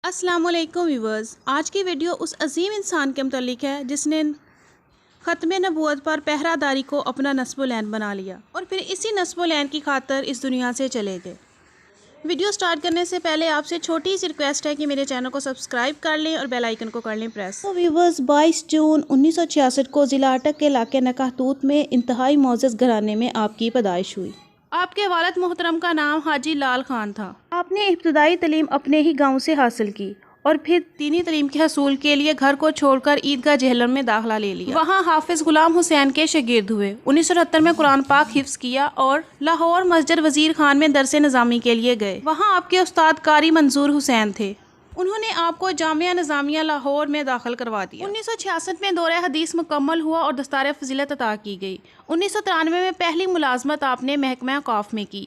السلام علیکم ویورز، آج کی ویڈیو اس عظیم انسان کے متعلق ہے جس نے ختم نبوت پر پہرہ داری کو اپنا نصب العین بنا لیا اور پھر اسی نصب العین کی خاطر اس دنیا سے چلے گئے۔ ویڈیو سٹارٹ کرنے سے پہلے آپ سے چھوٹی سی ریکویسٹ ہے کہ میرے چینل کو سبسکرائب کر لیں اور بیل آئیکن کو کر لیں پریس۔ تو ویورز، 22 جون 1966 کو ضلع اٹک کے علاقے نکہتوت میں انتہائی معزز گھرانے میں آپ کی پیدائش ہوئی۔ آپ کے والد محترم کا نام حاجی لال خان تھا۔ آپ نے ابتدائی تعلیم اپنے ہی گاؤں سے حاصل کی اور پھر دینی تعلیم کے حصول کے لیے گھر کو چھوڑ کر عیدگاہ جہلم میں داخلہ لے لیا۔ وہاں حافظ غلام حسین کے شاگرد ہوئے۔ 1978 میں قرآن پاک حفظ کیا اور لاہور مسجد وزیر خان میں درس نظامی کے لیے گئے۔ وہاں آپ کے استاد قاری منظور حسین تھے۔ انہوں نے آپ کو جامعہ نظامیہ لاہور میں داخل کروا دیا۔ 1966 میں دورہ حدیث مکمل ہوا اور دستار فضیلت عطا کی گئی۔ 1993 میں پہلی ملازمت آپ نے محکمہ اوقاف میں کی۔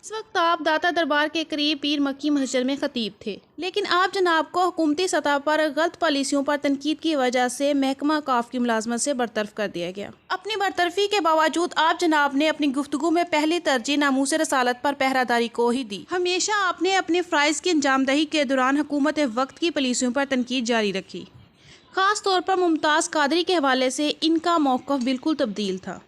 اس وقت آپ داتا دربار کے قریب پیر مکی مسجد میں خطیب تھے، لیکن آپ جناب کو حکومتی سطح پر غلط پالیسیوں پر تنقید کی وجہ سے محکمہ اوقاف کی ملازمت سے برطرف کر دیا گیا۔ اپنی برطرفی کے باوجود آپ جناب نے اپنی گفتگو میں پہلی ترجیح ناموس رسالت پر پہرہ داری کو ہی دی۔ ہمیشہ آپ نے اپنے فرائض کی انجام دہی کے دوران حکومت وقت کی پالیسیوں پر تنقید جاری رکھی۔ خاص طور پر ممتاز قادری کے حوالے سے ان کا موقف بالکل تبدیل تھا۔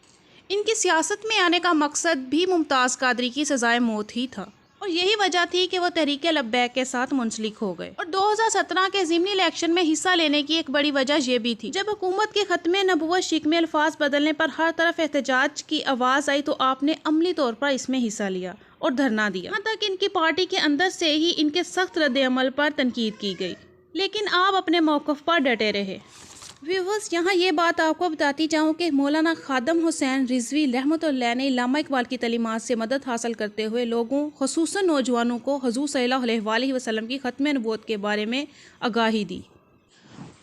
ان کی سیاست میں آنے کا مقصد بھی ممتاز قادری کی سزائے موت ہی تھا اور یہی وجہ تھی کہ وہ تحریک لبیک کے ساتھ منسلک ہو گئے۔ اور 2017 کے ضمنی الیکشن میں حصہ لینے کی ایک بڑی وجہ یہ بھی تھی، جب حکومت کے ختم نبوت شک میں الفاظ بدلنے پر ہر طرف احتجاج کی آواز آئی تو آپ نے عملی طور پر اس میں حصہ لیا اور دھرنا دیا، یہاں تک ان کی پارٹی کے اندر سے ہی ان کے سخت رد عمل پر تنقید کی گئی، لیکن آپ اپنے موقف پر ڈٹے رہے۔ ویورز، یہاں یہ بات آپ کو بتاتی جاؤں کہ مولانا خادم حسین رضوی رحمۃ اللہ نے علامہ اقبال کی تعلیمات سے مدد حاصل کرتے ہوئے لوگوں خصوصاً نوجوانوں کو حضور صلی اللہ علیہ وآلہ وسلم کی ختم نبوت کے بارے میں آگاہی دی،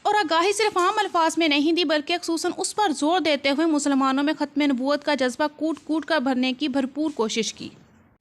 اور آگاہی صرف عام الفاظ میں نہیں دی بلکہ خصوصاً اس پر زور دیتے ہوئے مسلمانوں میں ختم نبوت کا جذبہ کوٹ کوٹ کر بھرنے کی بھرپور کوشش کی۔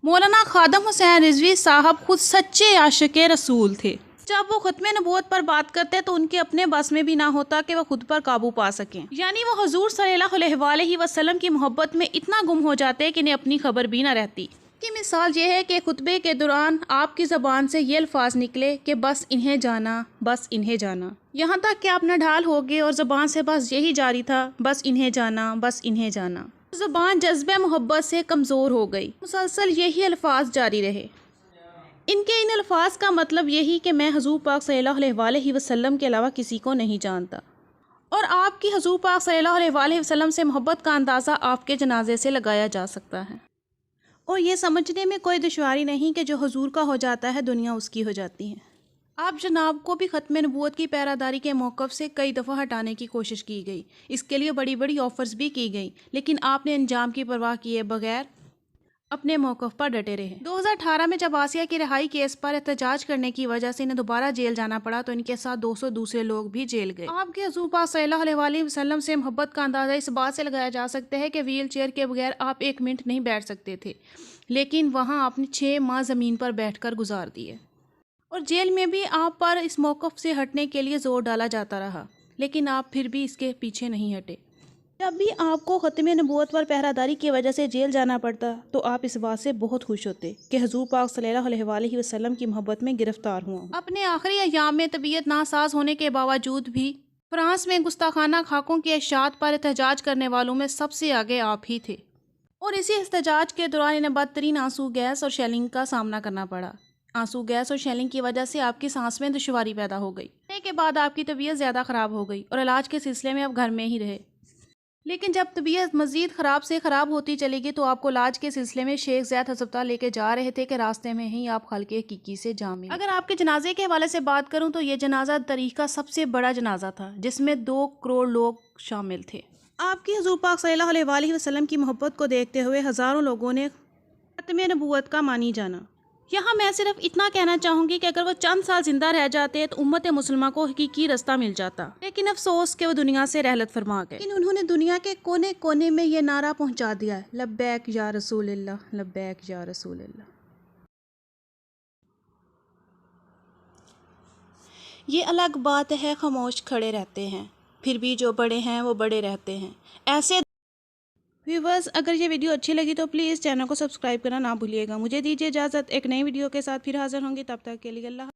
مولانا خادم حسین رضوی صاحب خود سچے عاشق رسول تھے۔ جب وہ ختم نبوت پر بات کرتے تو ان کے اپنے بس میں بھی نہ ہوتا کہ وہ خود پر قابو پا سکیں، یعنی وہ حضور صلی اللہ علیہ وآلہ وسلم کی محبت میں اتنا گم ہو جاتے کہ انہیں اپنی خبر بھی نہ رہتی۔ کی مثال یہ ہے کہ خطبے کے دوران آپ کی زبان سے یہ الفاظ نکلے کہ بس انہیں جانا، بس انہیں جانا، یہاں تک کہ آپ نڈھال ہو گئے اور زبان سے بس یہی جاری تھا، بس انہیں جانا، بس انہیں جانا۔ زبان جذبہ محبت سے کمزور ہو گئی، مسلسل یہی الفاظ جاری رہے۔ ان کے ان الفاظ کا مطلب یہی کہ میں حضور پاک صلی اللہ علیہ وآلہ وسلم کے علاوہ کسی کو نہیں جانتا، اور آپ کی حضور پاک صلی اللہ علیہ وآلہ وسلم سے محبت کا اندازہ آپ کے جنازے سے لگایا جا سکتا ہے، اور یہ سمجھنے میں کوئی دشواری نہیں کہ جو حضور کا ہو جاتا ہے دنیا اس کی ہو جاتی ہے۔ آپ جناب کو بھی ختم نبوت کی پہرہ داری کے موقف سے کئی دفعہ ہٹانے کی کوشش کی گئی، اس کے لیے بڑی بڑی آفرز بھی کی گئیں، لیکن آپ نے انجام کی پرواہ کیے بغیر اپنے موقف پر ڈٹے رہے۔ 2018 میں جب آسیہ کی رہائی کیس پر احتجاج کرنے کی وجہ سے انہیں دوبارہ جیل جانا پڑا تو ان کے ساتھ 200 دوسرے لوگ بھی جیل گئے۔ آپ کے حضور پاک صلی اللہ علیہ وآلہ وسلم سے محبت کا اندازہ اس بات سے لگایا جا سکتا ہے کہ ویل چیئر کے بغیر آپ 1 منٹ نہیں بیٹھ سکتے تھے، لیکن وہاں آپ نے 6 ماہ زمین پر بیٹھ کر گزار دیے، اور جیل میں بھی آپ پر اس موقف سے ہٹنے کے لیے زور ڈالا جاتا رہا، لیکن آپ پھر بھی اس کے پیچھے نہیں ہٹے۔ جب بھی آپ کو ختم نبوت پر پہرہ داری کی وجہ سے جیل جانا پڑتا تو آپ اس بات سے بہت خوش ہوتے کہ حضور پاک صلی اللہ علیہ وآلہ وسلم کی محبت میں گرفتار ہوا ہوں۔ اپنے آخری ایام میں طبیعت ناساز ہونے کے باوجود بھی فرانس میں گستاخانہ خاکوں کی اشاعت پر احتجاج کرنے والوں میں سب سے آگے آپ ہی تھے، اور اسی احتجاج کے دوران انہیں بدترین آنسو گیس اور شیلنگ کا سامنا کرنا پڑا۔ آنسو گیس اور شیلنگ کی وجہ سے آپ کی سانس میں دشواری پیدا ہو گئی۔ کے بعد آپ کی طبیعت زیادہ خراب ہو گئی اور علاج کے سلسلے میں آپ گھر میں ہی رہے، لیکن جب طبیعت مزید خراب سے خراب ہوتی چلی گئی تو آپ کو علاج کے سلسلے میں شیخ زید ہسپتال لے کے جا رہے تھے کہ راستے میں ہی آپ خلق حقیقی سے جا ملے۔ اگر آپ کے جنازے کے حوالے سے بات کروں تو یہ جنازہ تاریخ کا سب سے بڑا جنازہ تھا، جس میں 2 کروڑ لوگ شامل تھے۔ آپ کی حضور پاک صلی اللہ علیہ وآلہ وسلم کی محبت کو دیکھتے ہوئے ہزاروں لوگوں نے ختم نبوت کا معنی جانا۔ یہاں میں صرف اتنا کہنا چاہوں گی کہ اگر وہ چند سال زندہ رہ جاتے تو امت مسلمہ کو حقیقی رستہ مل جاتا، لیکن افسوس کہ وہ دنیا سے رحلت فرما گئے۔ لیکن انہوں نے دنیا کے کونے کونے میں یہ نعرہ پہنچا دیا ہے، لبیک یا رسول اللہ، لبیک یا رسول اللہ۔ یہ الگ بات ہے خاموش کھڑے رہتے ہیں، پھر بھی جو بڑے ہیں وہ بڑے رہتے ہیں۔ ایسے ویورز، اگر یہ ویڈیو اچھی لگی تو پلیز چینل کو سبسکرائب کرنا نہ بھولیے گا۔ مجھے دیجیے اجازت، ایک نئی ویڈیو کے ساتھ پھر حاضر ہوں گی، تب تک کے لیے اللہ